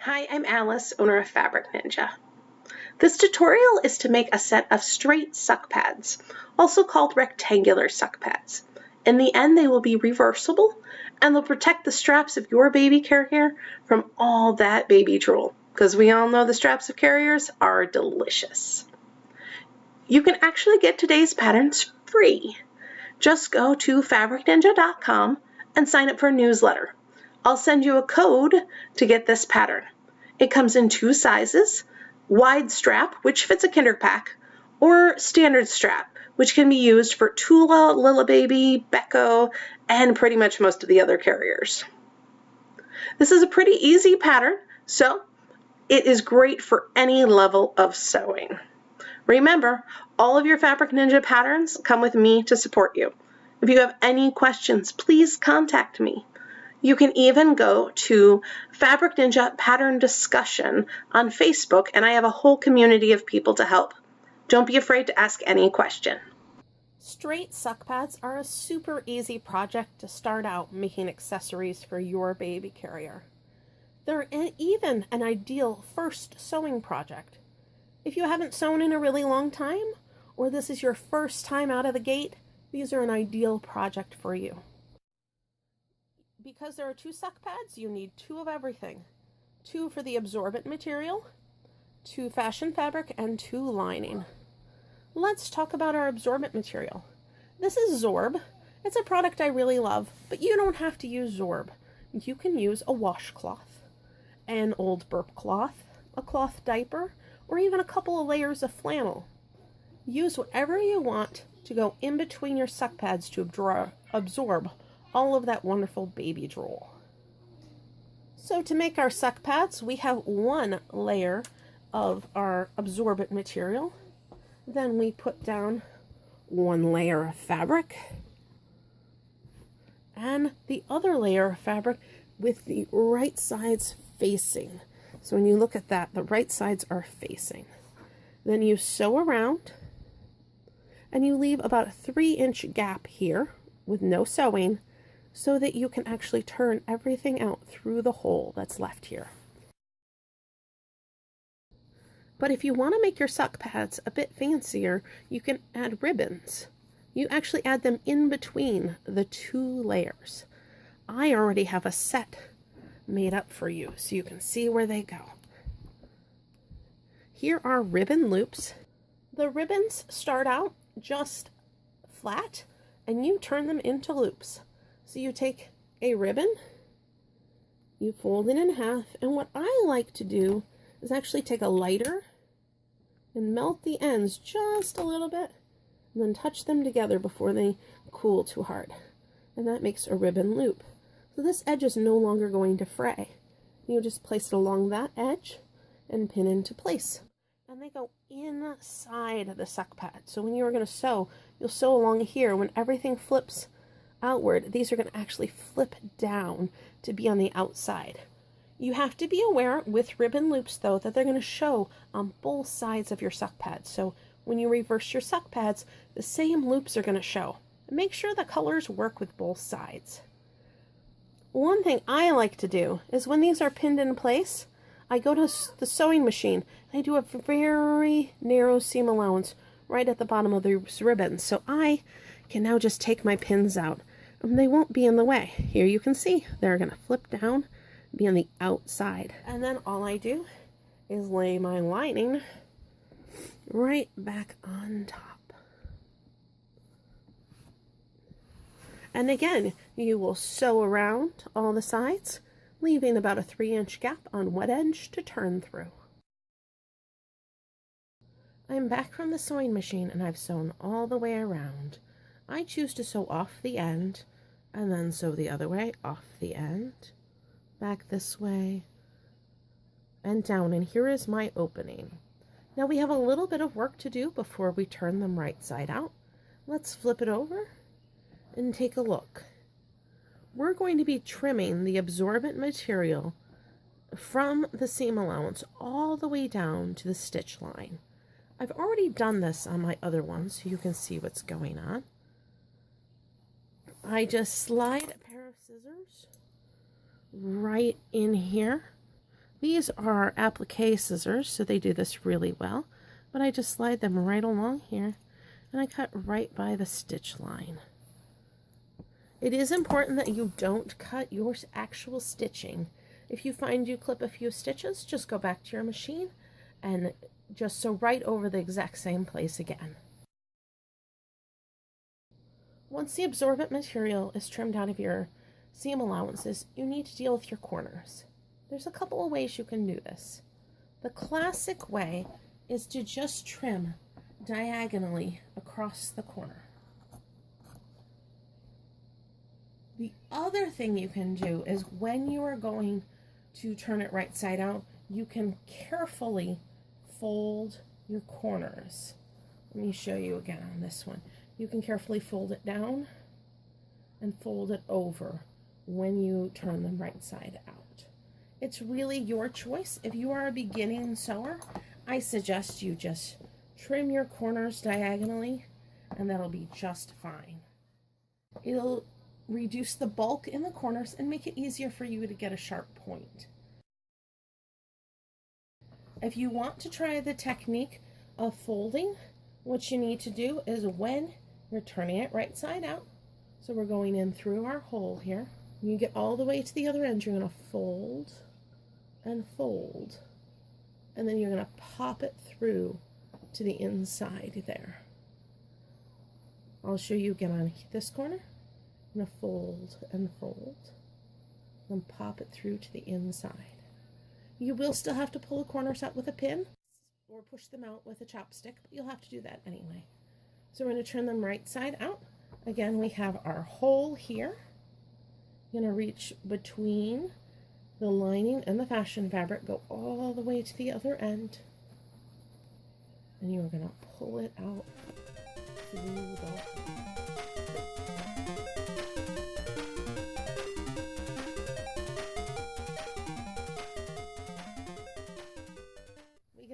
Hi, I'm Alice, owner of Fabric Ninja. This tutorial is to make a set of straight suck pads, also called rectangular suck pads. In the end, they will be reversible and they'll protect the straps of your baby carrier from all that baby drool, because we all know the straps of carriers are delicious. You can actually get today's patterns free. Just go to fabricninja.com and sign up for a newsletter. I'll send you a code to get this pattern. It comes in two sizes, wide strap, which fits a kinder pack, or standard strap, which can be used for Tula, Lilla Baby, Becco, and pretty much most of the other carriers. This is a pretty easy pattern, so it is great for any level of sewing. Remember, all of your Fabric Ninja patterns come with me to support you. If you have any questions, please contact me. You can even go to Fabric Ninja Pattern Discussion on Facebook, and I have a whole community of people to help. Don't be afraid to ask any question. Straight suck pads are a super easy project to start out making accessories for your baby carrier. They're even an ideal first sewing project. If you haven't sewn in a really long time, or this is your first time out of the gate, these are an ideal project for you. Because there are two suck pads, you need two of everything. Two for the absorbent material, two fashion fabric, and two lining. Let's talk about our absorbent material. This is Zorb. It's a product I really love, but you don't have to use Zorb. You can use a washcloth, an old burp cloth, a cloth diaper, or even a couple of layers of flannel. Use whatever you want to go in between your suck pads to absorb all of that wonderful baby drool. So to make our suck pads, we have one layer of our absorbent material. Then we put down one layer of fabric and the other layer of fabric with the right sides facing. So when you look at that, the right sides are facing. Then you sew around and you leave about a 3-inch gap here with no sewing so that you can actually turn everything out through the hole that's left here. But if you want to make your suck pads a bit fancier, you can add ribbons. You actually add them in between the two layers. I already have a set made up for you so you can see where they go. Here are ribbon loops. The ribbons start out just flat and you turn them into loops. So you take a ribbon, you fold it in half, and what I like to do is actually take a lighter and melt the ends just a little bit and then touch them together before they cool too hard. And that makes a ribbon loop. So this edge is no longer going to fray. You just place it along that edge and pin into place. And they go inside the suck pad. So when you are going to sew, you'll sew along here. When everything flips outward, these are going to actually flip down to be on the outside. You have to be aware with ribbon loops though that they're going to show on both sides of your suck pads. So when you reverse your suck pads, the same loops are going to show. Make sure the colors work with both sides. One thing I like to do is when these are pinned in place, I go to the sewing machine and I do a very narrow seam allowance right at the bottom of these ribbons. So I can now just take my pins out and they won't be in the way. Here you can see they're going to flip down, be on the outside. And then all I do is lay my lining right back on top. And again, you will sew around all the sides, leaving about a 3-inch gap on one edge to turn through. I'm back from the sewing machine and I've sewn all the way around. I choose to sew off the end and then sew the other way, off the end, back this way, and down. And here is my opening. Now we have a little bit of work to do before we turn them right side out. Let's flip it over and take a look. We're going to be trimming the absorbent material from the seam allowance all the way down to the stitch line. I've already done this on my other one so you can see what's going on. I just slide a pair of scissors right in here These are applique scissors, so they do this really well, but I just slide them right along here and I cut right by the stitch line. It is important that you don't cut your actual stitching. If you find you clip a few stitches, just go back to your machine and just sew right over the exact same place again. Once the absorbent material is trimmed out of your seam allowances, you need to deal with your corners. There's a couple of ways you can do this. The classic way is to just trim diagonally across the corner. The other thing you can do is when you are going to turn it right side out, you can carefully fold your corners. Let me show you again on this one. You can carefully fold it down and fold it over when you turn them right side out. It's really your choice. If you are a beginning sewer, I suggest you just trim your corners diagonally and that'll be just fine. It'll reduce the bulk in the corners and make it easier for you to get a sharp point. If you want to try the technique of folding, what you need to do is when you're turning it right side out, so we're going in through our hole here, you get all the way to the other end, you're going to fold and fold, and then you're going to pop it through to the inside there. I'll show you again on this corner. I'm going to fold and fold, and pop it through to the inside. You will still have to pull the corners out with a pin or push them out with a chopstick, but you'll have to do that anyway. So we're going to turn them right side out. Again, we have our hole here. You're going to reach between the lining and the fashion fabric, go all the way to the other end, and you're going to pull it out through the hole.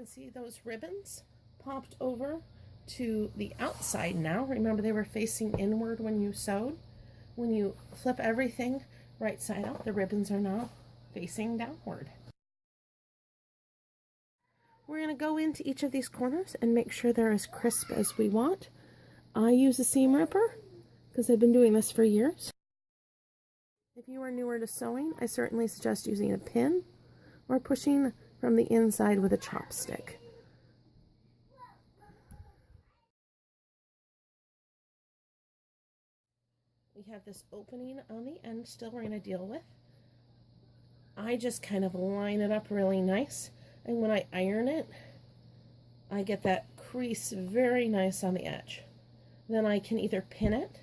See those ribbons popped over to the outside now. Remember, they were facing inward when you sewed. When you flip everything right side out, the ribbons are now facing downward. We're going to go into each of these corners and make sure they're as crisp as we want. I use a seam ripper because I've been doing this for years. If you are newer to sewing, I certainly suggest using a pin or pushing from the inside with a chopstick. We have this opening on the end still we're going to deal with. I just kind of line it up really nice, and when I iron it, I get that crease very nice on the edge. Then I can either pin it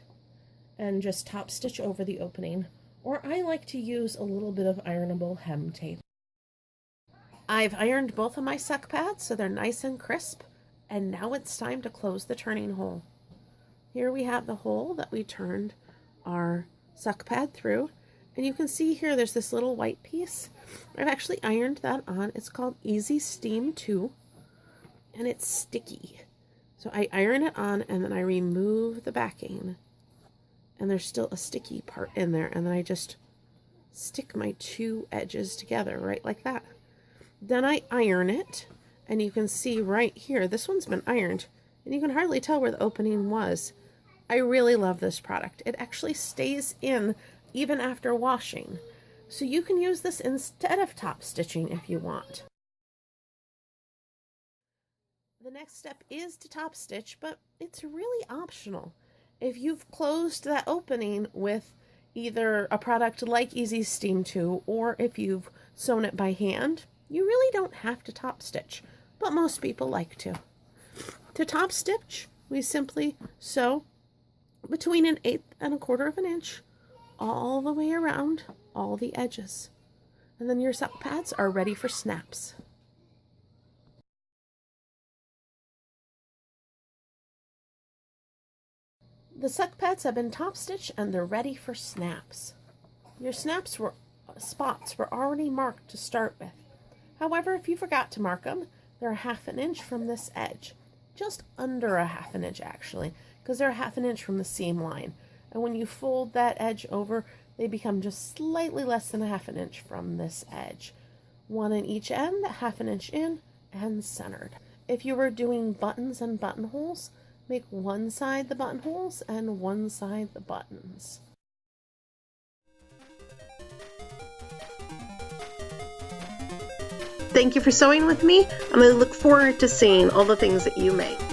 and just top stitch over the opening, or I like to use a little bit of ironable hem tape. I've ironed both of my suck pads so they're nice and crisp, and now it's time to close the turning hole. Here we have the hole that we turned our suck pad through, and you can see here there's this little white piece. I've actually ironed that on. It's called Easy Steam 2, and it's sticky. So I iron it on and then I remove the backing, and there's still a sticky part in there, and then I just stick my two edges together right like that. Then I iron it, and you can see right here, this one's been ironed, and you can hardly tell where the opening was. I really love this product. It actually stays in even after washing. So you can use this instead of top stitching if you want. The next step is to top stitch, but it's really optional. If you've closed that opening with either a product like Easy Steam 2, or if you've sewn it by hand, you really don't have to top stitch, but most people like to. To top stitch, we simply sew between 1/8 and 1/4 of an inch all the way around all the edges. And then your suck pads are ready for snaps. The suck pads have been top stitched and they're ready for snaps. Your snaps spots were already marked to start with. However, if you forgot to mark them, they're 1/2 inch from this edge. Just under 1/2 inch actually, because they're 1/2 inch from the seam line. And when you fold that edge over, they become just slightly less than 1/2 inch from this edge. one in each end, 1/2 inch in, and centered. If you were doing buttons and buttonholes, make one side the buttonholes and one side the buttons. Thank you for sewing with me. I'm going to look forward to seeing all the things that you make.